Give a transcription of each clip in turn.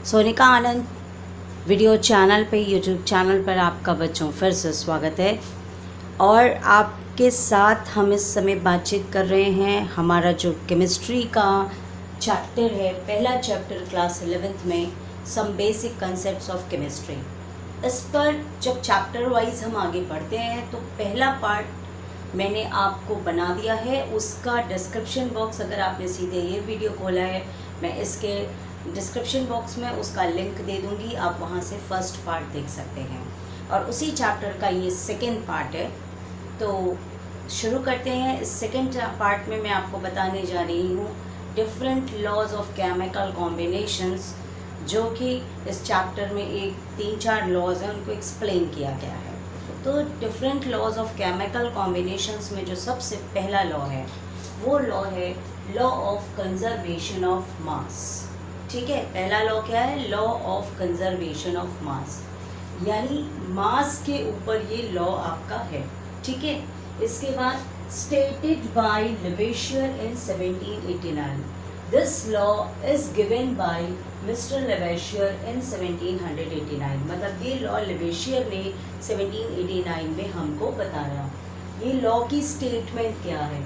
सोनिका आनंद video channel पे YouTube channel पर आपका बच्चों फिर से स्वागत है। और आपके साथ हम इस समय बातचीत कर रहे हैं हमारा जो केमिस्ट्री का चैप्टर है, पहला चैप्टर क्लास 11th में some basic concepts of chemistry. इस पर जब चैप्टर वाइज हम आगे बढ़ते हैं तो पहला पार्ट मैंने आपको बना दिया है, उसका डिस्क्रिप्शन बॉक्स, अगर आपने सीधे ये वीडियो खोला है मैं इसके डिस्क्रिप्शन बॉक्स में उसका लिंक दे दूंगी, आप वहाँ से फर्स्ट पार्ट देख सकते हैं। और उसी चैप्टर का ये सेकंड पार्ट है। तो शुरू करते हैं। इस सेकंड पार्ट में मैं आपको बताने जा रही हूँ different laws of chemical combinations, जो कि इस चैप्टर में एक 3-4 लॉज हैं, उनको एक्सप्लेन किया गया है। तो different laws of chemical combinations में जो सबसे पहला लॉ है वो लॉ है law of conservation of mass. ठीक है, पहला लॉ क्या है? Law of conservation of mass, यानी मास के ऊपर ये लॉ आपका है। ठीक है, इसके बाद stated by Lavoisier in 1789। This law is given by Mister Lavoisier in 1789। मतलब ये लॉ लेवेशियर ने 1789 में हमको बताया। ये लॉ की स्टेटमेंट क्या है?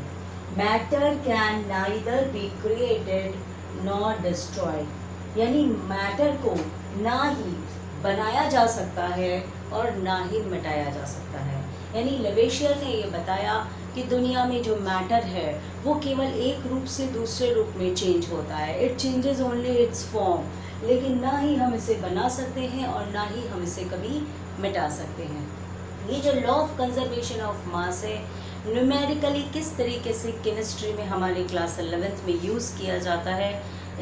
Matter can neither be created not destroyed, यानी मैटर को ना ही बनाया जा सकता है और ना ही मिटाया जा सकता है। यानी लेवेशियर ने ये बताया कि दुनिया में जो मैटर है वो केवल एक रूप से दूसरे रूप में चेंज होता है, it changes only it's form, लेकिन ना ही हम इसे बना सकते हैं और ना ही हम इसे कभी मिटा सकते हैं। ये जो लॉ ऑफ कंजर्वेशन ऑफ मास है, न्यूमेरिकली किस तरीके से केमिस्ट्री में हमारे क्लास 11th में यूज़ किया जाता है,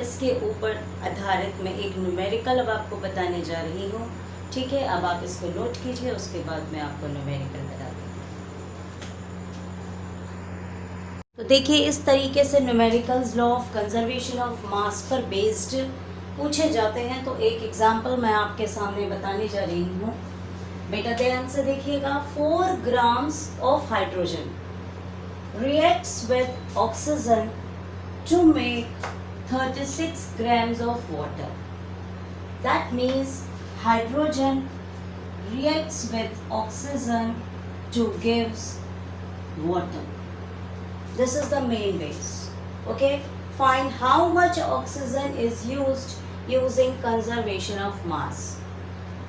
इसके ऊपर आधारित मैं एक न्यूमेरिकल अब आपको बताने जा रही हूँ। ठीक है, अब आप इसको नोट कीजिए, उसके बाद मैं आपको न्यूमेरिकल बता दूँगी। तो देखिए, इस तरीके से numericals law of conservation of मास पर बेस्ड पूछे जाते हैं। तो एक एग्जाम्पल मैं आपके सामने बताने जा रही हूँ, बेटा ध्यान से देखिएगा। 4 grams of hydrogen reacts with oxygen to make 36 grams of water. That means hydrogen reacts with oxygen to gives water. This is the main base. Okay, find how much oxygen is used using conservation of mass.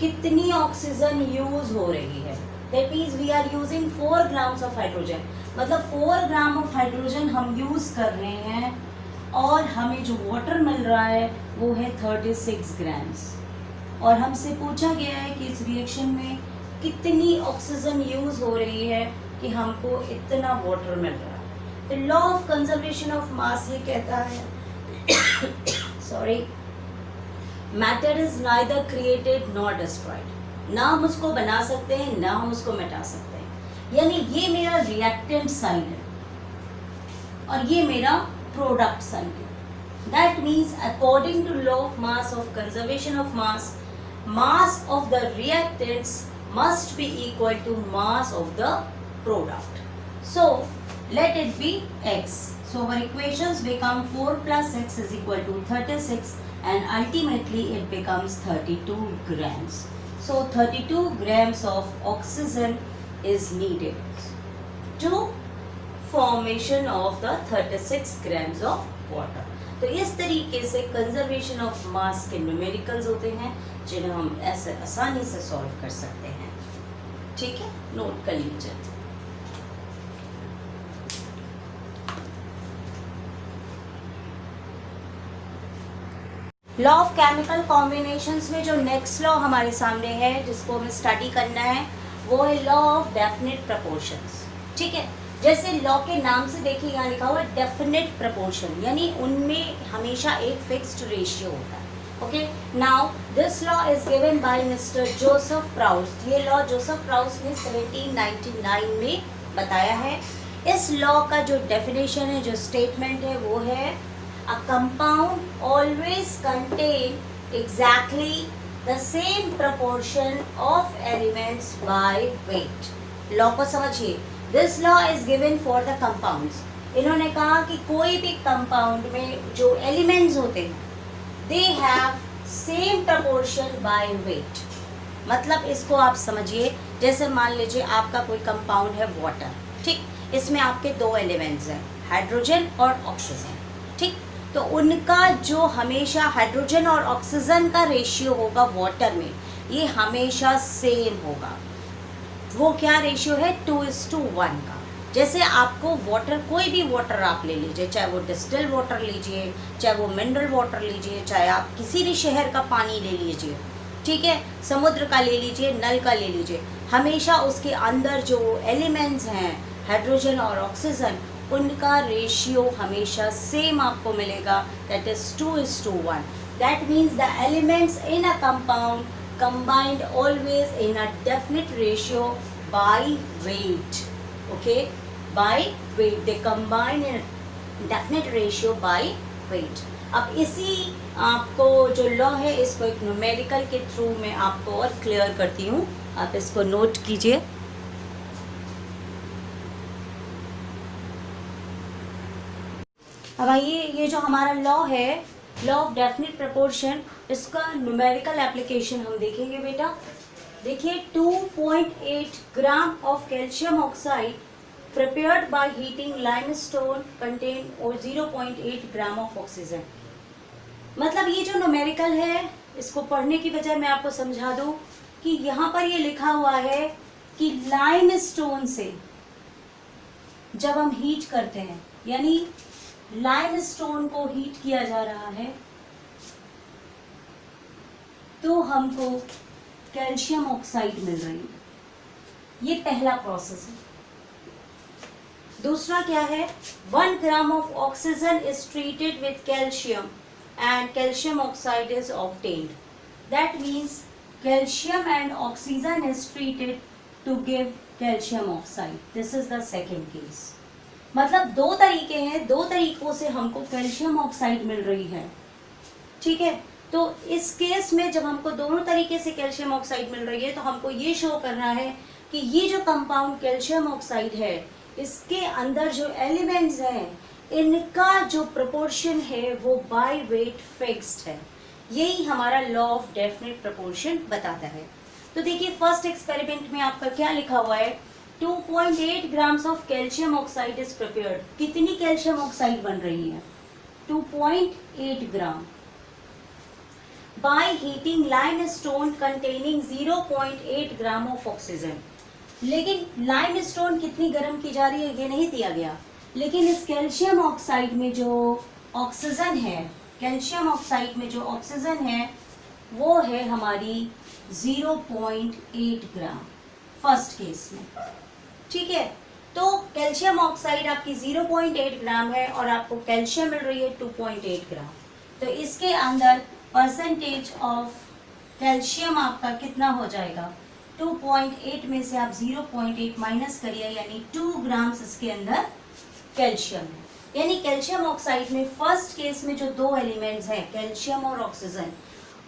कितनी oxygen use हो रही है? That means we are using 4 grams of hydrogen, मतलब 4 gram of hydrogen हम use कर रहे हैं और हमें जो वाटर मिल रहा है वो है 36 grams। और हमसे पूछा गया है कि इस रिएक्शन में कितनी ऑक्सीजन यूज हो रही है कि हमको इतना वाटर मिल रहा है। तो लॉ ऑफ कंजर्वेशन ऑफ मास ये कहता है sorry, matter is neither created not destroyed. ना हम उसको बना सकते हैं ना हम उसको मिटा सकते हैं। यानी ये मेरा रिएक्टेंट साइड है और ये मेरा प्रोडक्ट साइड है। That means according to law of mass of conservation of mass, mass of the reactants must be equal to mass of the product. So let it be x. So our equations become 4 plus x is equal to 36 and ultimately it becomes 32 grams. So 32 grams of oxygen is needed to formation of the 36 grams of water. तो इस तरीके से conservation of मास के numericals होते हैं जिन्हें हम ऐसे आसानी से सॉल्व कर सकते हैं। ठीक है, नोट कर लीजिए। लॉ ऑफ केमिकल कॉम्बिनेशंस में जो नेक्स्ट लॉ हमारे सामने है जिसको हमें स्टडी करना है वो है लॉ ऑफ डेफिनेट प्रपोर्शंस। ठीक है, जैसे लॉ के नाम से देखिए यहाँ लिखा हुआ है डेफिनेट प्रपोर्शन, यानी उनमें हमेशा एक फिक्स्ड रेशियो होता है। Okay, now this law is given by mister Joseph Proust. ये लॉ जोसेफ प्राउस्ट ने 1799 में बताया है। इस लॉ का जो डेफिनेशन है, जो स्टेटमेंट है वो है a compound always contain exactly the same proportion of elements by weight. Law को समझिए। This law is given for the compounds. इन्होंने कहा कि कोई भी कंपाउंड में जो एलिमेंट्स होते हैं they have same proportion by weight. मतलब इसको आप समझिए, जैसे मान लीजिए आपका कोई कंपाउंड है वाटर, ठीक, इसमें आपके दो एलिमेंट्स हैं, हाइड्रोजन और ऑक्सीजन, ठीक। तो उनका जो हमेशा हाइड्रोजन और ऑक्सीजन का रेशियो होगा वाटर में, ये हमेशा सेम होगा। वो क्या रेशियो है? 2:1 का। जैसे आपको वाटर, कोई भी वाटर आप ले लीजिए, चाहे वो डिस्टिल वाटर लीजिए, चाहे वो मिनरल वाटर लीजिए, चाहे आप किसी भी शहर का पानी ले लीजिए, ठीक है, समुद्र का ले लीजिए, नल का ले लीजिए, हमेशा उसके अंदर जो एलिमेंट्स हैं हाइड्रोजन और ऑक्सीजन, उनका रेशियो हमेशा सेम आपको मिलेगा, that is 2:1। That means the elements in a compound combined always in a definite ratio by weight, okay, by weight, they combine in a definite ratio by weight। अब इसी आपको जो law है, इसको एक न्यूमेरिकल के थ्रू मैं आपको और क्लियर करती हूँ, आप इसको नोट कीजिए। अब आइए, ये जो हमारा लॉ है, लॉ ऑफ डेफिनेट प्रपोर्शन, इसका न्यूमेरिकल एप्लीकेशन हम देखेंगे बेटा। देखिए, 2.8 gram of calcium oxide prepared by heating limestone contain और 0.8 ग्राम ऑफ ऑक्सीजन। मतलब ये जो न्यूमेरिकल है, इसको पढ़ने की बजाय मैं आपको समझा दूं कि यहाँ पर ये लिखा हुआ है कि लाइमस्टोन से जब हम हीट करते हैं, यानी लाइमस्टोन को हीट किया जा रहा है, तो हमको कैल्शियम ऑक्साइड मिल रही है। ये पहला प्रोसेस है। दूसरा क्या है? 1 gram of oxygen is treated with calcium and calcium oxide is obtained. That means calcium and oxygen is treated to give calcium oxide. This is the second case. मतलब दो तरीके हैं, दो तरीकों से हमको कैल्शियम ऑक्साइड मिल रही है, ठीक है। तो इस केस में जब हमको दोनों तरीके से कैल्शियम ऑक्साइड मिल रही है, तो हमको ये शो करना है कि ये जो कंपाउंड कैल्शियम ऑक्साइड है, इसके अंदर जो एलिमेंट्स हैं, इनका जो प्रोपोर्शन है वो बाय वेट फिक्स्ड है। यही हमारा लॉ ऑफ डेफिनेट प्रोपोर्शन बताता है। तो देखिए, फर्स्ट एक्सपेरिमेंट में आपका क्या लिखा हुआ है? 2.8 grams of calcium oxide is prepared. कितनी कैल्शियम ऑक्साइड बन रही है? 2.8 ग्राम by heating limestone containing 0.8 gram of oxygen. लेकिन लाइमस्टोन कितनी गर्म की जा रही है ये नहीं दिया गया, लेकिन इस कैल्शियम ऑक्साइड में जो ऑक्सीजन है, कैल्शियम ऑक्साइड में जो ऑक्सीजन है वो है हमारी 0.8 ग्राम फर्स्ट केस में, ठीक है। तो कैल्शियम ऑक्साइड आपकी 0.8 ग्राम है और आपको कैल्शियम मिल रही है 2.8 ग्राम। तो इसके अंदर परसेंटेज ऑफ कैल्शियम आपका कितना हो जाएगा? 2.8 में से आप 0.8 माइनस करिए, यानी 2 ग्राम्स इसके अंदर कैल्शियम है। यानी कैल्शियम ऑक्साइड में फर्स्ट केस में जो दो एलिमेंट्स हैं, कैल्शियम और ऑक्सीजन,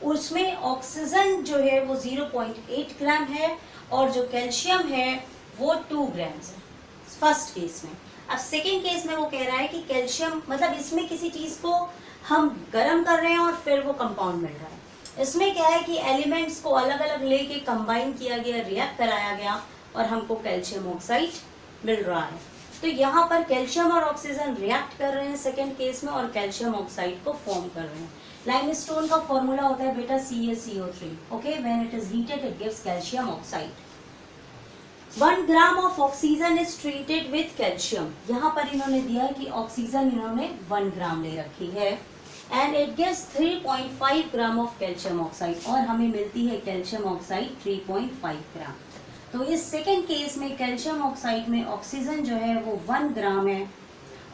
उसमें ऑक्सीजन जो है वो 0.8 ग्राम है और जो कैल्शियम है वो 2 ग्राम्स है फर्स्ट केस में। अब सेकेंड केस में वो कह रहा है कि कैल्शियम, मतलब इसमें किसी चीज को हम गर्म कर रहे हैं और फिर वो कंपाउंड मिल रहा है। इसमें क्या है कि एलिमेंट्स को अलग अलग लेके कंबाइन किया गया, रिएक्ट कराया गया और हमको कैल्शियम ऑक्साइड मिल रहा है। तो यहाँ पर कैल्शियम और ऑक्सीजन रिएक्ट कर रहे हैं सेकेंड केस में और कैल्शियम ऑक्साइड को फॉर्म कर रहे हैं। लाइमस्टोन का फॉर्मूला होता है बेटा CaCO3, okay. When it is heated it gives calcium oxide. 1 gram of oxygen is treated with calcium. यहाँ पर इन्होंने दिया कि ऑक्सीजन इन्होंने 1 ग्राम ले रखी है and it gives 3.5 gram of calcium oxide, और हमें मिलती है कैल्शियम ऑक्साइड 3.5 ग्राम। तो इस सेकेंड केस में कैल्शियम ऑक्साइड में ऑक्सीजन जो है वो 1 ग्राम है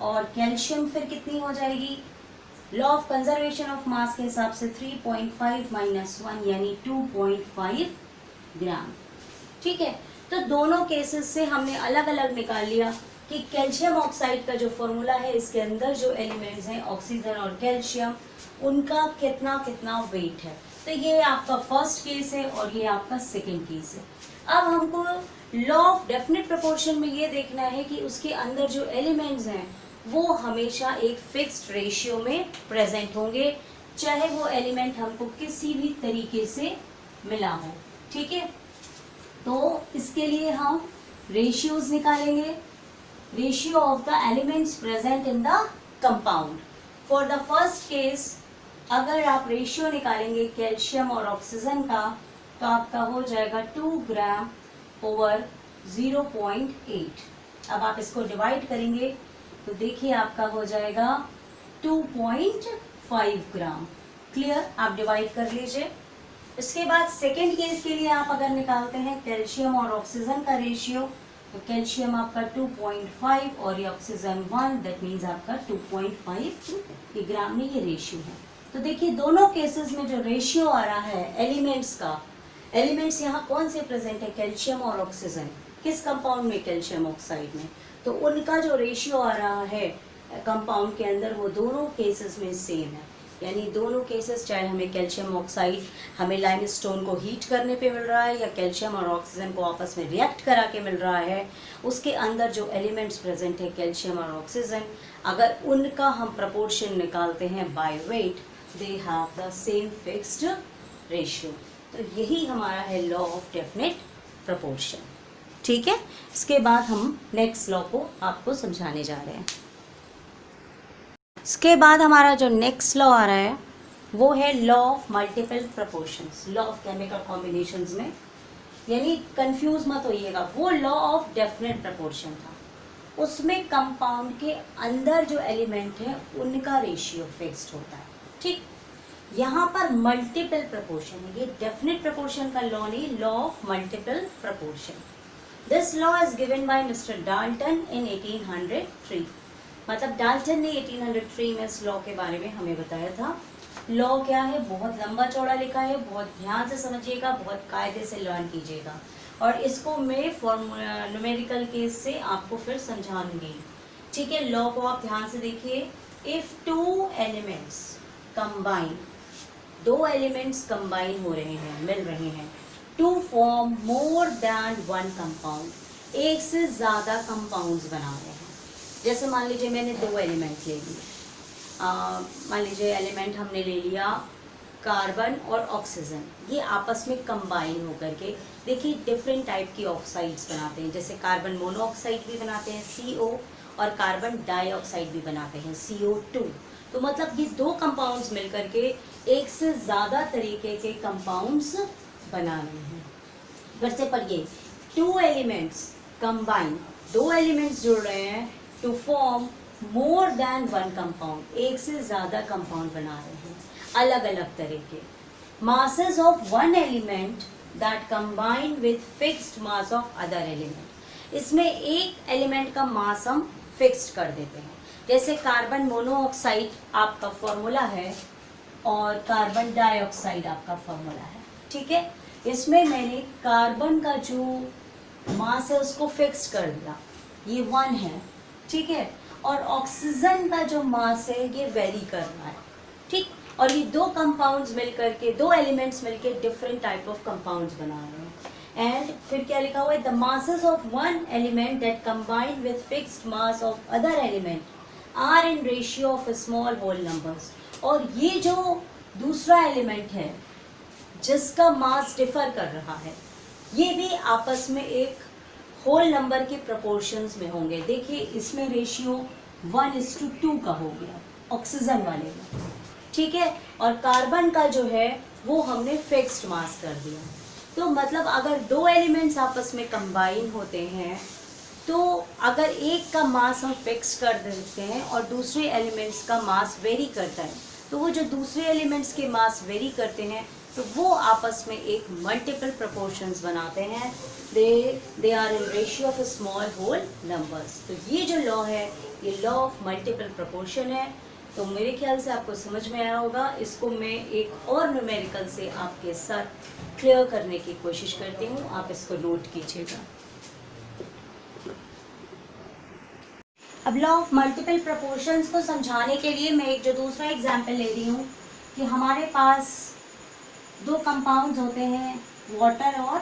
और कैल्शियम फिर कितनी हो जाएगी? लॉ ऑफ कंजर्वेशन ऑफ मास के हिसाब से 3.5 माइनस 1 यानी 2.5 ग्राम, ठीक है। तो दोनों केसेस से हमने अलग अलग निकाल लिया कि कैल्शियम ऑक्साइड का जो फॉर्मूला है, इसके अंदर जो एलिमेंट्स हैं ऑक्सीजन और कैल्शियम, उनका कितना कितना वेट है। तो ये आपका फर्स्ट केस है और ये आपका सेकेंड केस है। अब हमको लॉ ऑफ डेफिनेट प्रोपोर्शन में ये देखना है कि उसके अंदर जो एलिमेंट्स हैं वो हमेशा एक फिक्स्ड रेशियो में प्रेजेंट होंगे, चाहे वो एलिमेंट हमको किसी भी तरीके से मिला हो। ठीक है, तो इसके लिए हम रेशियोज निकालेंगे, ratio of the elements present in the compound. For the first case अगर आप रेशियो निकालेंगे कैल्शियम और ऑक्सीजन का, तो आपका हो जाएगा 2 ग्राम ओवर 0.8। अब आप इसको डिवाइड करेंगे तो देखिए आपका हो जाएगा 2.5 ग्राम। क्लियर, आप डिवाइड कर लीजिए। इसके बाद सेकेंड केस के लिए आप अगर निकालते हैं कैल्शियम और ऑक्सीजन का रेशियो, तो कैल्शियम आपका 2.5 और ये ऑक्सीजन 1, दैट मीन्स आपका 2.5 ये ग्राम में ये रेशियो है। तो देखिए दोनों केसेस में जो रेशियो आ रहा है एलिमेंट्स का, एलिमेंट्स यहाँ कौन से प्रेजेंट है, कैल्शियम और ऑक्सीजन, किस कंपाउंड में, कैल्शियम ऑक्साइड में, तो उनका जो रेशियो आ रहा है कंपाउंड के अंदर वो दोनों केसेस में सेम है। यानी दोनों केसेस, चाहे हमें कैल्शियम ऑक्साइड हमें लाइमस्टोन को हीट करने पे मिल रहा है या कैल्शियम और ऑक्सीजन को आपस में रिएक्ट करा के मिल रहा है, उसके अंदर जो एलिमेंट्स प्रेजेंट है कैल्शियम और ऑक्सीजन, अगर उनका हम प्रपोर्शन निकालते हैं by weight, they have the same fixed ratio. तो यही हमारा है लॉ ऑफ डेफिनेट प्रपोर्शन। ठीक है, इसके बाद हम नेक्स्ट लॉ को आपको समझाने जा रहे हैं। इसके बाद हमारा जो नेक्स्ट लॉ आ रहा है वो है law of multiple proportions, law of chemical combinations में, यानी कंफ्यूज मत होइएगा, वो लॉ ऑफ डेफिनेट प्रपोर्शन था। उसमें कंपाउंड के अंदर जो एलिमेंट है उनका रेशियो फिक्स्ड होता है। ठीक, यहाँ पर मल्टीपल प्रपोर्शन है, ये डेफिनेट प्रपोर्शन का लॉ नहीं, law of multiple proportion. This law is given by Mister Dalton in 1803। मतलब डाल्टन ने 1803 में इस लॉ के बारे में हमें बताया था। लॉ क्या है, बहुत लंबा चौड़ा लिखा है, बहुत ध्यान से समझिएगा, बहुत कायदे से लर्न कीजिएगा, और इसको मैं न्यूमेरिकल केस से आपको फिर समझाऊंगी। ठीक है, लॉ को आप ध्यान से देखिए। इफ टू एलिमेंट्स कंबाइन, दो एलिमेंट्स कंबाइन हो रहे हैं, मिल रहे हैं, to form more than one compound, एक से ज़्यादा कंपाउंड्स बना रहे हैं। जैसे मान लीजिए मैंने दो एलिमेंट ले लिए, मान लीजिए एलिमेंट हमने ले लिया कार्बन और ऑक्सीजन, ये आपस में कंबाइन होकर के देखिए डिफरेंट टाइप की ऑक्साइड्स बनाते हैं। जैसे कार्बन मोनोऑक्साइड भी बनाते हैं CO, और कार्बन डाइऑक्साइड भी बनाते हैं CO2। तो मतलब ये दो कंपाउंड्स मिलकर के एक से ज़्यादा तरीके के कंपाउंड्स बना रहे हैं। फिर से पढ़िए, टू एलिमेंट्स कंबाइन, दो एलिमेंट्स जुड़ रहे हैं to form more than one compound, एक से ज़्यादा कंपाउंड बना रहे हैं अलग अलग तरह के। masses of one element that combine with fixed mass of other element, इसमें एक एलिमेंट का मास हम फिक्स्ड कर देते हैं। जैसे कार्बन मोनोऑक्साइड आपका फॉर्मूला है और कार्बन डाइऑक्साइड आपका फॉर्मूला है। ठीक है, इसमें मैंने कार्बन का जो मास है उसको फिक्स कर दिया, ये 1 है। ठीक है, और ऑक्सीजन का जो मास है ये वेरी कर रहा है। ठीक, और ये दो कंपाउंड्स मिलकर के, दो एलिमेंट्स मिलकर डिफरेंट टाइप ऑफ कंपाउंड्स बना रहे हैं। एंड फिर क्या लिखा हुआ है, the masses of one element that combine with fixed mass of other element are in ratio of small whole numbers. और ये जो दूसरा एलिमेंट है जिसका मास डिफर कर रहा है, ये भी आपस में एक होल नंबर के प्रोपोर्शंस में होंगे। देखिए इसमें रेशियो 1:2 का हो गया ऑक्सीजन वाले में। ठीक है, और कार्बन का जो है वो हमने फिक्स्ड मास कर दिया। तो मतलब अगर दो एलिमेंट्स आपस में कंबाइन होते हैं, तो अगर एक का मास हम फिक्स कर देते हैं और दूसरे एलिमेंट्स का मास वेरी करता है, तो वो जो दूसरे एलिमेंट्स के मास वेरी करते हैं तो वो आपस में एक मल्टीपल प्रोपोर्शंस बनाते हैं। They are in ratio of small whole numbers. तो ये जो लॉ है ये लॉ ऑफ मल्टीपल प्रोपोर्शन है। तो मेरे ख्याल से आपको समझ में आया होगा। इसको मैं एक और न्यूमेरिकल से आपके साथ क्लियर करने की कोशिश करती हूँ, आप इसको नोट कीजिएगा। अब लॉ ऑफ मल्टीपल प्रोपोर्शंस को समझाने के लिए मैं एक जो दूसरा एग्जाम्पल ले रही हूँ कि हमारे पास दो कंपाउंड्स होते हैं, वाटर और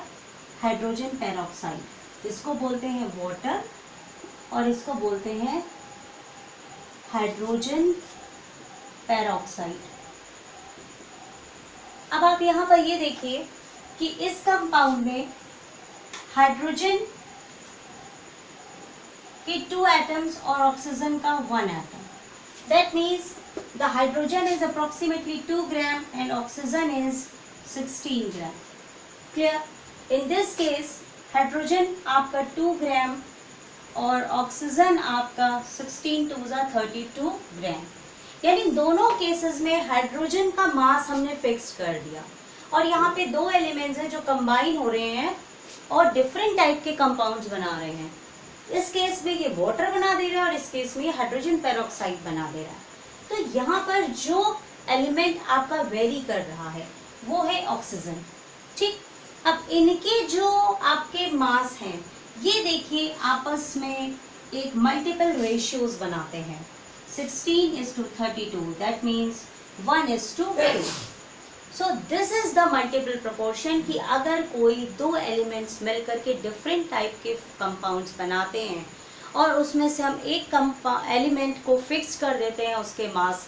हाइड्रोजन पेरोक्साइड। इसको बोलते हैं वाटर और इसको बोलते हैं हाइड्रोजन पेरोक्साइड। अब आप यहाँ पर ये देखिए कि इस कंपाउंड में हाइड्रोजन के 2 एटम्स और ऑक्सीजन का 1 atom. That means the hydrogen is approximately 2 gram and oxygen is 16 gram. Clear? In this case, hydrogen आपका 2 gram और ऑक्सीजन आपका 16 to the 32 gram. यानी दोनों केसेस में हाइड्रोजन का मास हमने फिक्स कर दिया और यहाँ पे दो एलिमेंट्स हैं जो कंबाइन हो रहे हैं और डिफरेंट टाइप के कंपाउंड्स बना रहे हैं. इस केस में ये वाटर बना दे रहा है और इस केस में ये हाइड्रोजन पेरोक्साइड बना दे रहा है. तो यहाँ पर जो एलिमेंट आपका वेरी कर रहा है वो है ऑक्सीजन. ठीक, अब इनके जो आपके मास हैं ये देखिए आपस में एक मल्टीपल रेशियोज बनाते हैं. 16:32, that means 1:2. So this is the multiple proportion कि अगर कोई दो एलिमेंट्स मिलकर के डिफरेंट टाइप के कंपाउंड्स बनाते हैं और उसमें से हम एक एलिमेंट को फिक्स कर देते हैं उसके मास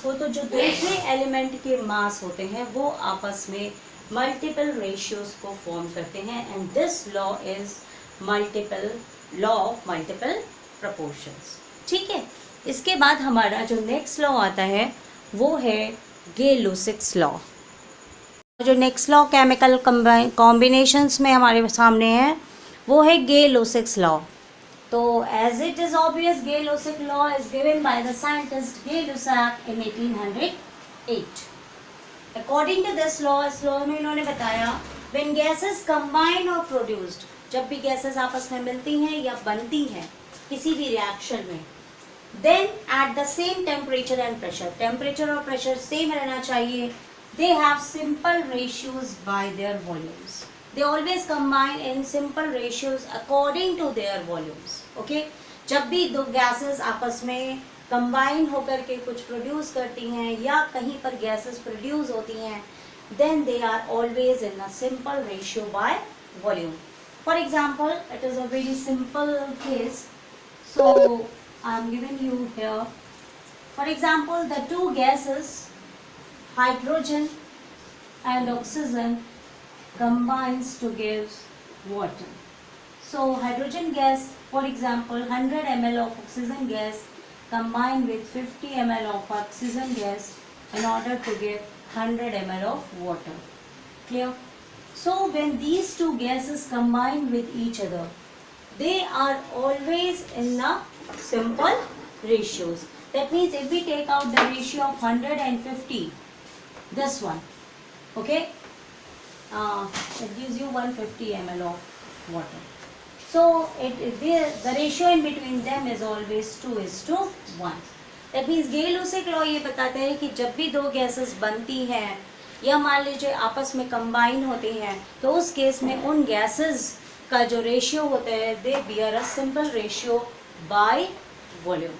को, तो जो दूसरे एलिमेंट के मास होते हैं वो आपस में मल्टीपल रेशियोज को फॉर्म करते हैं. And this law is law of multiple proportions. ठीक है, इसके बाद हमारा जो नेक्स्ट लॉ आता है वो है गे-लुसिक्स लॉ. जो नेक्स्ट लॉ केमिकल कॉम्बिनेशंस में हमारे सामने है वो है गे-लुसिक्स लॉ. तो as it is obvious, Gay Lussac law is given by the scientist Gay Lussac in 1808. According to this law, इस लॉ में इन्होंने बताया व्हेन गैसेस कंबाइन और प्रोड्यूस्ड, जब भी गैसेस आपस में मिलती हैं या बनती हैं किसी भी रिएक्शन में, then at the same temperature and pressure, temperature और pressure same रहना चाहिए, they have simple ratios by their volumes. They always combine in simple ratios according to their volumes. Okay? जब भी दो gases आपस में combine होकर के कुछ produce करती हैं या कहीं पर gases produce होती हैं, then they are always in a simple ratio by volume. For example, it is a very simple case. So I am giving you here. For example, the two gases, hydrogen and oxygen, combines to give water. So hydrogen gas, for example, 100 ml of oxygen gas combined with 50 ml of oxygen gas in order to give 100 ml of water. Clear? So when these two gases combine with each other, they are always in the simple ratios. That means if we take out the ratio of 100 and 50, this one, okay, it gives you 150 ml of water. So the ratio in between them is always 2:1. That means गे-लुसिक law ये बताते हैं कि जब भी दो gases बनती हैं या मान लीजिए आपस में कंबाइन होती हैं, तो उस केस में उन गैसेस का जो रेशियो होता है दे bear a simple ratio by volume.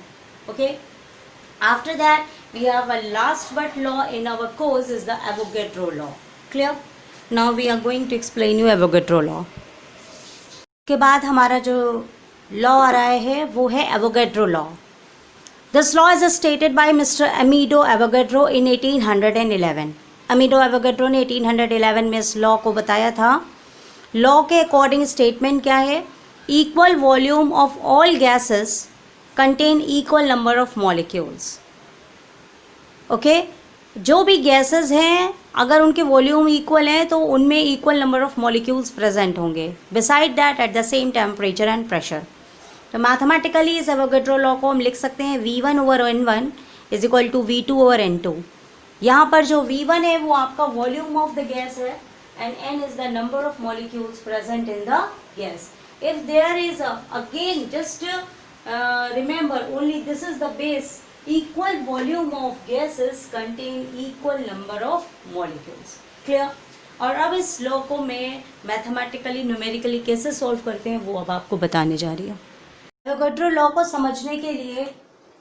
Okay, after that we have a last but law in our course is the Avogadro law. Clear? Now we are going to explain you Avogadro law. के बाद हमारा जो law आ रहा है वो है Avogadro law. This law is stated by Mr. Amedeo Avogadro in 1811. Amedeo Avogadro ने 1811 में इस लॉ को बताया था. लॉ के अकॉर्डिंग स्टेटमेंट क्या है? equal volume of all gases contain equal number of molecules. Okay? जो भी गैसेस हैं अगर उनके वॉल्यूम इक्वल हैं तो उनमें equal number of molecules present होंगे. Beside that at the same temperature and pressure. तो मैथमेटिकली इस एवोगैड्रो लॉ को हम लिख सकते हैं V1/N1 is equal to V2/N2. यहाँ पर जो V1 है वो आपका वॉल्यूम ऑफ द गैस है and N is the number of molecules present in the gas. If there is again just remember only this is the base, equal volume of gases contain equal number of molecules. Clear? और अब इस law को मैं mathematically numerically कैसे solve करते हैं वो अब आपको बताने जा रही हूँ. एवोगैड्रो लॉ को समझने के लिए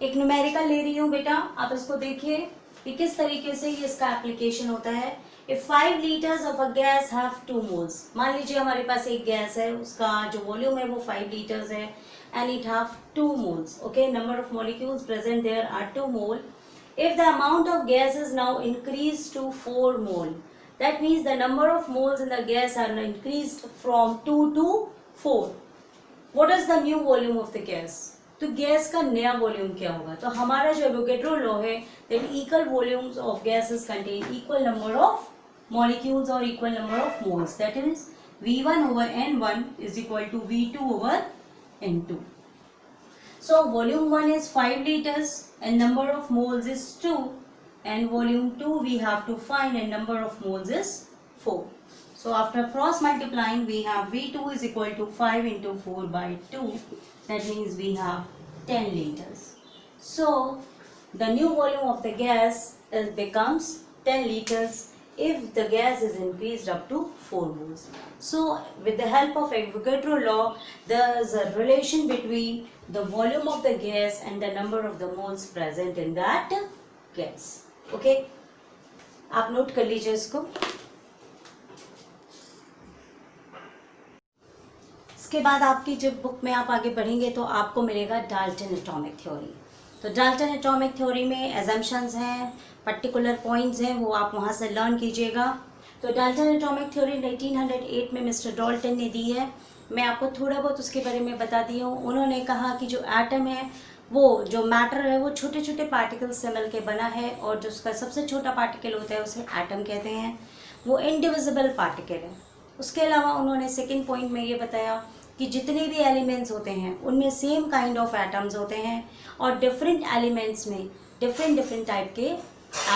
एक न्यूमेरिकल ले रही हूँ बेटा, आप इसको देखिए कि किस तरीके से ये इसका एप्लीकेशन होता है. If 5 liters of a gas have 2 moles, मान लीजिए हमारे पास एक गैस है उसका जो वॉल्यूम है वो 5 liters है and it have 2 moles. Okay, number of molecules present there are 2 mole. If the amount of gas is now increased to 4 mole, that means the number of moles in the gas are increased from 2 to 4. What is the new volume of the gas? तो gas का नया volume क्या होगा? तो हमारा जो Avogadro law है, that equal volumes of gases contain equal number of molecules or equal number of moles. That is V1 over N1 is equal to V2 over N2. So volume 1 is 5 liters and number of moles is 2, and volume 2 we have to find and number of moles is 4. So after cross multiplying, we have V2 is equal to 5 into 4 by 2. That means we have 10 liters. So the new volume of the gas becomes 10 liters if the gas is increased up to 4 moles. So with the help of Avogadro law, there is a relation between the volume of the gas and the number of the moles present in that gas. Okay, आप note कर लीजिए इसको. इसके बाद आपकी जब book में आप आगे बढ़ेंगे तो आपको मिलेगा डाल्टन एटॉमिक थ्योरी. तो डाल्टन एटॉमिक थ्योरी में एजम्पशंस हैं, पर्टिकुलर पॉइंट्स हैं, वो आप वहाँ से लर्न कीजिएगा. तो डाल्टन एटॉमिक थ्योरी 1908 में मिस्टर डाल्टन ने दी है. मैं आपको थोड़ा बहुत उसके बारे में बता दी हूँ. उन्होंने कहा कि जो एटम है, वो जो मैटर है, वो छोटे छोटे पार्टिकल्स से मिल के बना है, और जो उसका सबसे छोटा पार्टिकल होता है उसे एटम कहते हैं. वो इनडिविजिबल पार्टिकल है. उसके अलावा उन्होंने सेकेंड पॉइंट में ये बताया कि जितने भी एलिमेंट्स होते हैं उनमें सेम काइंड ऑफ एटम्स होते हैं, और डिफरेंट एलिमेंट्स में डिफरेंट डिफरेंट टाइप के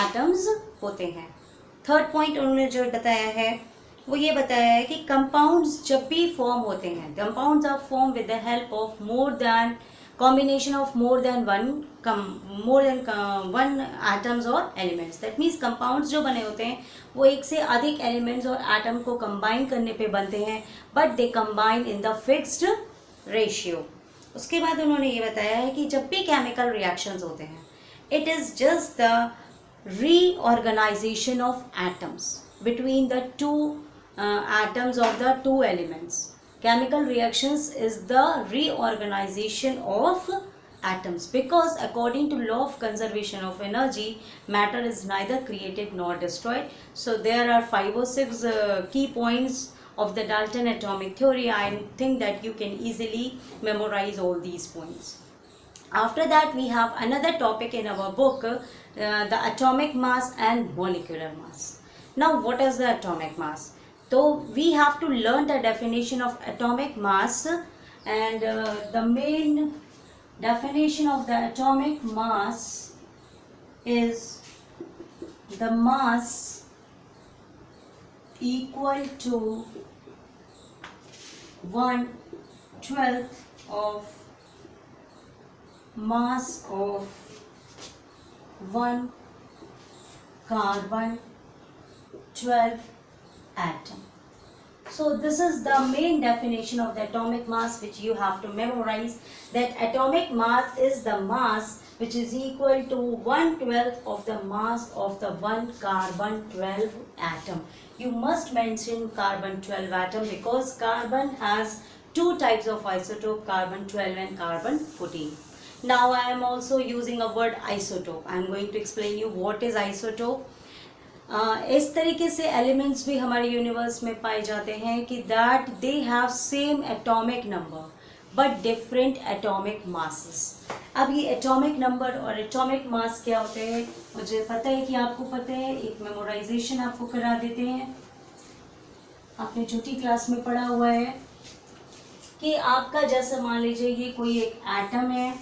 एटम्स होते हैं. थर्ड पॉइंट उन्होंने जो बताया है वो ये बताया है कि कंपाउंड्स जब भी फॉर्म होते हैं, compounds are form with the help of more than combination of more than one atoms or elements. That means compounds जो बने होते हैं वो एक से अधिक elements और atom को combine करने पे बनते हैं, but they combine in the fixed ratio. उसके बाद उन्होंने ये बताया है कि जब भी chemical reactions होते हैं, it is just the reorganization of atoms between the two atoms of the two elements. Chemical reactions is the reorganization of atoms, because according to law of conservation of energy, matter is neither created nor destroyed. So there are 5 or 6 key points of the Dalton atomic theory. I think that you can easily memorize all these points. After that we have another topic in our book, the atomic mass and molecular mass. Now what is the atomic mass? So we have to learn the definition of atomic mass, and the main definition of the atomic mass is the mass equal to 1/12 of mass of one carbon 12 atom. So this is the main definition of the atomic mass which you have to memorize, that atomic mass is the mass which is equal to 1/12 of the mass of the one carbon 12 atom. You must mention carbon 12 atom because carbon has two types of isotope, carbon 12 and carbon 14. Now I am also using a word isotope. I am going to explain you what is isotope. इस तरीके से elements भी हमारे universe में पाए जाते हैं कि that they have same atomic number but different atomic masses. अब ये एटॉमिक नंबर और एटॉमिक मास क्या होते हैं मुझे पता है कि आपको पता है. एक मेमोराइजेशन आपको करा देते हैं. आपने छोटी क्लास में पढ़ा हुआ है कि आपका जैसे मान लीजिए ये कोई एक एटम है,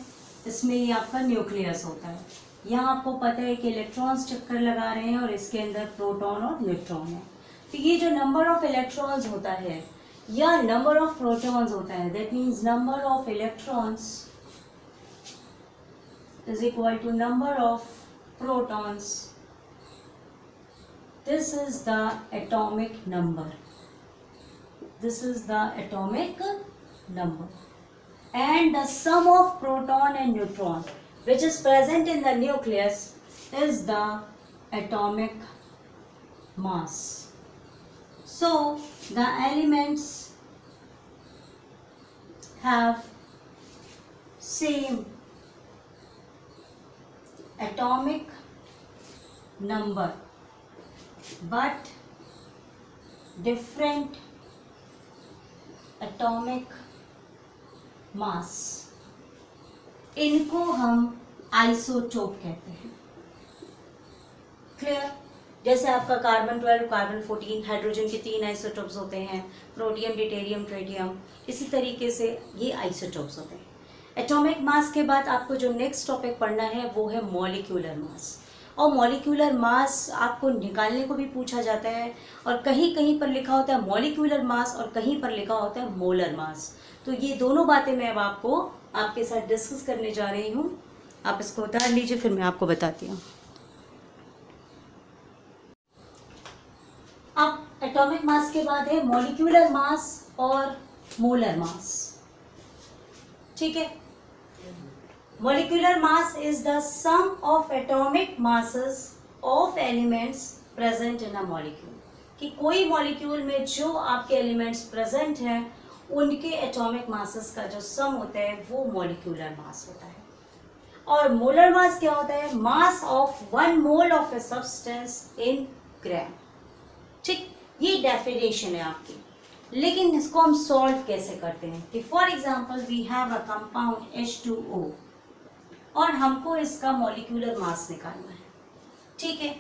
इसमें ये आपका न्यूक्लियस होता है. यहाँ आपको पता है कि इलेक्ट्रॉन्स चक्कर लगा रहे हैं और इसके अंदर प्रोटॉन और न्यूट्रॉन है. तो ये जो नंबर ऑफ इलेक्ट्रॉन्स होता है या नंबर ऑफ प्रोटॉन्स होता है, that means number of electrons is equal to number of protons. This is the atomic number. This is the atomic number. And the sum of proton and neutron which is present in the nucleus is the atomic mass. So the elements have same atomic number but different atomic mass, इनको हम isotope कहते हैं। Clear? जैसे आपका carbon 12, carbon 14, hydrogen के 3 isotopes होते हैं, protium, deuterium, tritium, इसी तरीके से ये आइसोटोप्स होते हैं। एटॉमिक मास के बाद आपको जो नेक्स्ट टॉपिक पढ़ना है वो है मॉलिक्यूलर मास। और मॉलिक्यूलर मास आपको निकालने को भी पूछा जाता है, और कहीं कहीं पर लिखा होता है मॉलिक्यूलर मास और कहीं पर लिखा होता है मोलर मास। तो ये दोनों बातें मैं अब आपके साथ डिस्कस करने जा रही हूँ। आप इसको उतार लीजिए, फिर मैं आपको बताती हूँ। अब एटॉमिक मास के बाद है मॉलिक्यूलर मास और मोलर मास। ठीक है? Molecular mass is the sum of atomic masses of elements present in a molecule, कि कोई मॉलिक्यूल में जो आपके एलिमेंट्स प्रेजेंट हैं उनके एटॉमिक मासेस का जो सम होता है वो मॉलिक्यूलर मास होता है। और मोलर मास क्या होता है? Mass of 1 mole of a substance in gram. ठीक, ये डेफिनेशन है आपकी। लेकिन इसको हम सॉल्व कैसे करते हैं? कि for example we have a compound H2O और हमको इसका मॉलिक्यूलर मास निकालना है। ठीक है,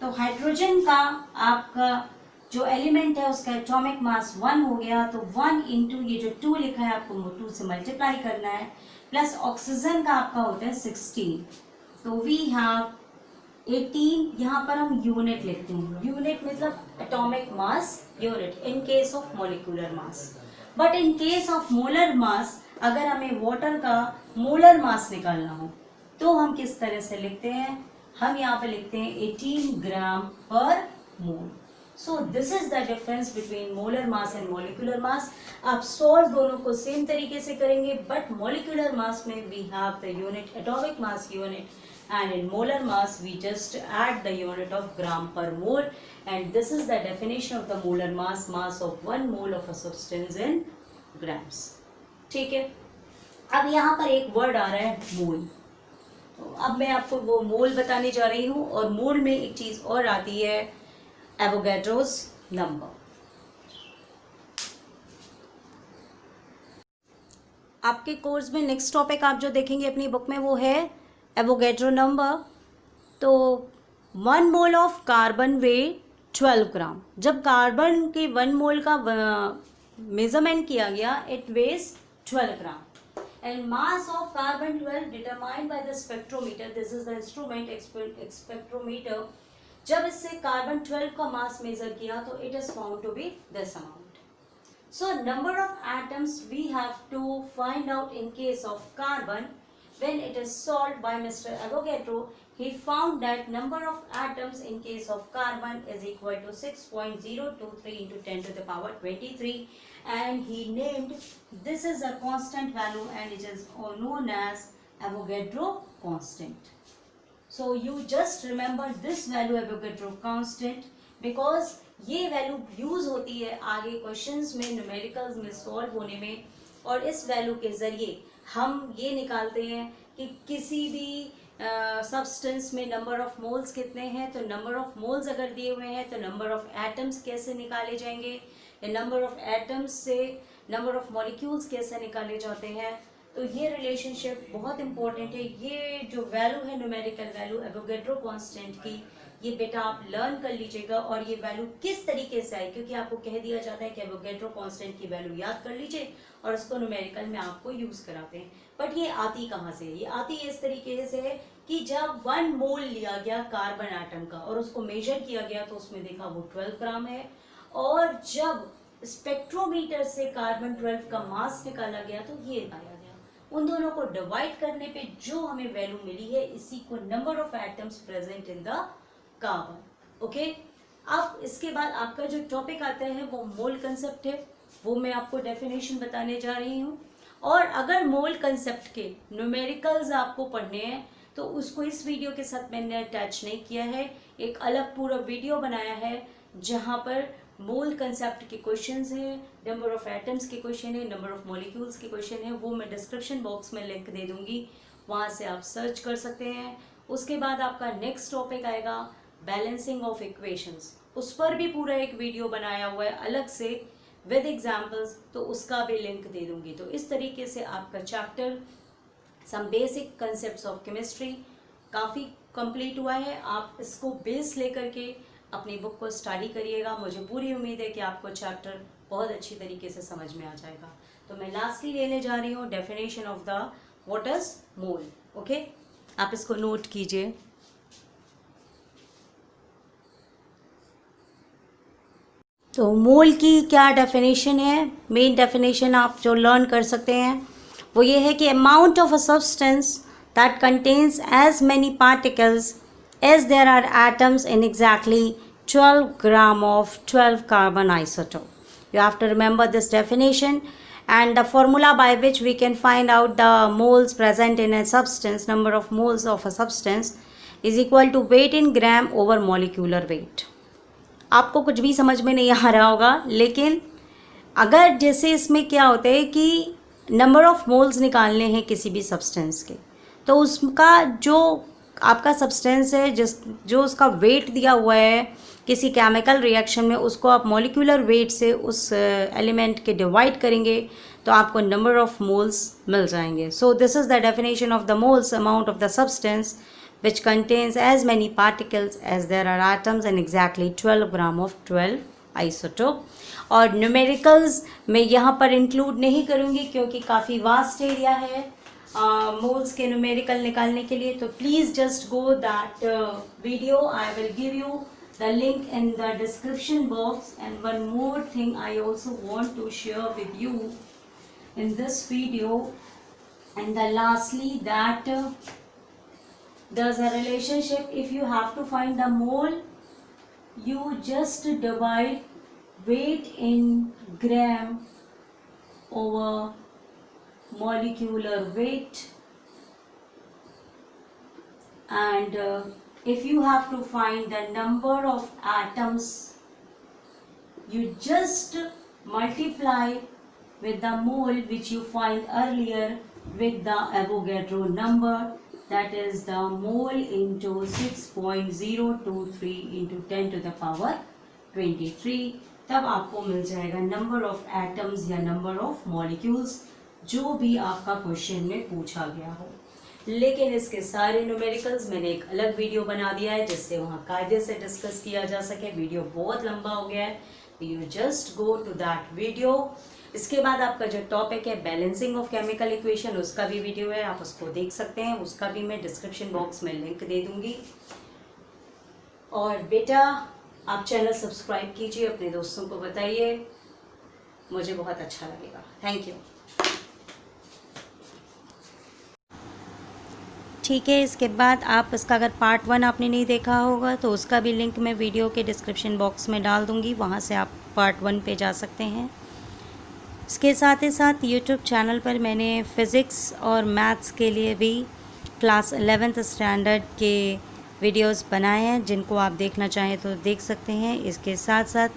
तो हाइड्रोजन का आपका जो एलिमेंट है उसका एटॉमिक मास 1 हो गया, तो 1 इंटू ये जो 2 लिखा है आपको 2 से मल्टीप्लाई करना है, प्लस ऑक्सीजन का आपका होता है 16, तो वी हैव 18। यहाँ पर हम यूनिट लिखते हैं, यूनिट मतलब atomic mass unit in case of molecular mass. But in case of molar mass, अगर हमें वाटर का मोलर मास निकालना हो तो हम किस तरह से लिखते हैं? हम यहाँ पे लिखते हैं 18 gram per mole. So this is the difference between molar mass and molecular mass. आप सॉल्व दोनों को सेम तरीके से करेंगे, बट मॉलिक्यूलर मास में we have the unit atomic mass unit, and in molar mass we just add the unit of gram per mole, and this is the definition of the molar mass, mass of 1 mole of a substance in grams. ठीक है? अब यहाँ पर एक word आ रहा है मोल, तो अब मैं आपको वो मोल बताने जा रही हूँ। और मोल में एक चीज और आती है, एवोगैड्रोस नंबर। आपके कोर्स में नेक्स्ट टॉपिक आप जो देखेंगे अपनी बुक में वो है एवोगैड्रो नंबर। तो 1 मोल ऑफ कार्बन वे 12 ग्राम। जब कार्बन के 1 मोल का मेजरमेंट किया गया, इट वेज 12 ग्राम। And mass of carbon 12 determined by the spectrometer, this is the instrument spectrometer. जब इससे कार्बन 12 का मास मेजर किया तो it is found to be this amount. So number of atoms we have to find out in case of carbon. When it is solved by Mr. Avogadro, he found that number of atoms in case of carbon is equal to 6.023 into 10 to the power 23, and he named this is a constant value and it is known as Avogadro constant. So you just remember this value Avogadro constant, because ये value use होती है आगे questions में, numericals में solve होने में। और इस वैल्यू के जरिए हम ये निकालते हैं कि किसी भी सब्सटेंस में नंबर ऑफ मोल्स कितने हैं। तो नंबर ऑफ मोल्स अगर दिए हुए हैं तो नंबर ऑफ एटम्स कैसे निकाले जाएंगे, या नंबर ऑफ एटम्स से नंबर ऑफ मॉलिक्यूल्स कैसे निकाले जाते हैं। तो ये रिलेशनशिप बहुत इंपॉर्टेंट है। ये जो वैल्यू है न्यूमेरिकल वैल्यू एवोगैड्रो कांस्टेंट की, ये बेटा आप लर्न कर लीजिएगा। और ये वैल्यू किस तरीके से आई, क्योंकि आपको कह दिया जाता है कि एवोगैड्रो कांस्टेंट की वैल्यू याद कर लीजिए और उसको न्यूमेरिकल में आपको यूज कराते हैं। बट ये आती कहाँ से? ये आती इस तरीके से कि जब 1 मोल लिया गया कार्बन एटम का और उसको मेजर किया गया तो उसमें देखा वो 12 ग्राम है, और जब स्पेक्ट्रोमीटर से कार्बन 12 का मास निकाला गया तो ये पाया गया। उन दोनों को डिवाइड करने पे जो हमें वैल्यू मिली है, इसी को number of atoms present in the carbon. Okay, अब इसके बाद आपका जो टॉपिक आता है वो मोल कंसेप्ट है, वो मैं आपको डेफिनेशन बताने जा रही हूँ। और अगर मोल कंसेप्ट के न्यूमेरिकल्स आपको पढ़ने हैं तो उसको इस वीडियो के साथ मैंने अटैच नहीं किया है, एक अलग पूरा वीडियो बनाया है जहाँ पर मोल कंसेप्ट के क्वेश्चंस हैं, नंबर ऑफ एटम्स के क्वेश्चन है, नंबर ऑफ मॉलिक्यूल्स के क्वेश्चन है। वो मैं डिस्क्रिप्शन बॉक्स में लिंक दे दूंगी, वहाँ से आप सर्च कर सकते हैं। उसके बाद आपका नेक्स्ट टॉपिक आएगा बैलेंसिंग ऑफ इक्वेशंस, उस पर भी पूरा एक वीडियो बनाया हुआ है अलग से विद एग्जाम्पल्स, तो उसका भी लिंक दे दूंगी। तो इस तरीके से आपका chapter some basic concepts of chemistry काफ़ी कंप्लीट हुआ है। आप इसको बेस लेकर के अपनी बुक को स्टडी करिएगा। मुझे पूरी उम्मीद है कि आपको चैप्टर बहुत अच्छी तरीके से समझ में आ जाएगा। तो मैं लास्टली लेने जा रही हूँ definition of the what is mole. Okay, आप इसको नोट कीजिए। तो मोल की क्या डेफिनेशन है, मेन डेफिनेशन आप जो लर्न कर सकते हैं वो ये है कि amount of a substance that contains as many particles as there are atoms in exactly 12 gram of 12 carbon isotope. You have to remember this definition and the formula by which we can find out the moles present in a substance, number of moles of a substance is equal to weight in gram over molecular weight. आपको कुछ भी समझ में नहीं आ रहा होगा, लेकिन अगर जैसे इसमें क्या होता है कि नंबर ऑफ मोल्स निकालने हैं किसी भी सब्सटेंस के, तो उसका जो आपका सब्सटेंस है जो उसका वेट दिया हुआ है किसी केमिकल रिएक्शन में, उसको आप मॉलिक्यूलर वेट से उस एलिमेंट के डिवाइड करेंगे तो आपको नंबर ऑफ मोल्स मिल जाएंगे। So this is the definition of the moles, amount of the substance which contains as many particles as there are atoms and exactly 12 gram of 12 isotope. और numericals मैं यहाँ पर include नहीं करूँगी क्योंकि काफ़ी vast area है मोल्स के न्यूमेरिकल निकालने के लिए। तो please just go that video, I will give you the link in the description box. And one more thing I also want to share with you in this video, and the lastly that there's a relationship. If you have to find the mole, you just divide weight in gram over molecular weight, and if you have to find the number of atoms, you just multiply with the mole which you find earlier with the Avogadro number, that is the mole into 6.023 into 10 to the power 23. तब आपको मिल जाएगा number of atoms या number of molecules जो भी आपका question में पूछा गया हो। लेकिन इसके सारे न्यूमेरिकल्स मैंने एक अलग वीडियो बना दिया है जिससे वहाँ कायदे से डिस्कस किया जा सके। वीडियो बहुत लंबा हो गया है, you just go to that video. इसके बाद आपका जो टॉपिक है बैलेंसिंग ऑफ केमिकल इक्वेशन, उसका भी वीडियो है, आप उसको देख सकते हैं। उसका भी मैं डिस्क्रिप्शन बॉक्स में लिंक दे दूंगी। और बेटा आप चैनल सब्सक्राइब कीजिए, अपने दोस्तों को बताइए, मुझे बहुत अच्छा लगेगा। Thank you. ठीक है, इसके बाद आप इसका अगर पार्ट 1 आपने नहीं देखा होगा तो उसका भी लिंक मैं वीडियो के डिस्क्रिप्शन बॉक्स में डाल दूंगी, वहाँ से आप पार्ट 1 पे जा सकते हैं। इसके साथ ही साथ यूट्यूब चैनल पर मैंने फ़िज़िक्स और मैथ्स के लिए भी क्लास 11th स्टैंडर्ड के वीडियोस बनाए हैं, जिनको आप देखना चाहें तो देख सकते हैं। इसके साथ साथ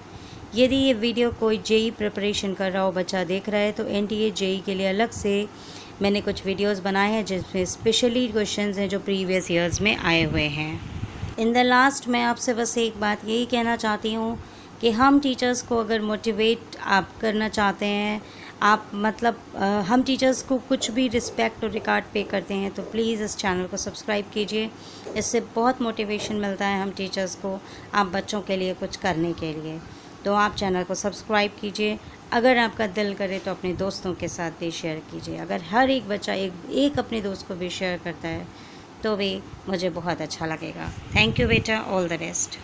यदि ये वीडियो कोई जेई प्रिपरेशन कर रहा हो बच्चा देख रहा है तो एनटीए जेई के लिए अलग से मैंने कुछ वीडियोस बनाए हैं जिसमें स्पेशली क्वेश्चंस हैं जो प्रीवियस ईयर्स में आए हुए हैं। इन द लास्ट मैं आपसे बस एक बात यही कहना चाहती हूँ कि हम टीचर्स को अगर मोटिवेट आप करना चाहते हैं, आप मतलब हम टीचर्स को कुछ भी रिस्पेक्ट और रिकार्ड पे करते हैं तो प्लीज़ इस चैनल को सब्सक्राइब कीजिए। इससे बहुत मोटिवेशन मिलता है हम टीचर्स को आप बच्चों के लिए कुछ करने के लिए। तो आप चैनल को सब्सक्राइब कीजिए। अगर आपका दिल करे तो अपने दोस्तों के साथ भी शेयर कीजिए। अगर हर एक बच्चा एक अपने दोस्त को भी शेयर करता है तो भी मुझे बहुत अच्छा लगेगा। थैंक यू बेटा, ऑल द बेस्ट।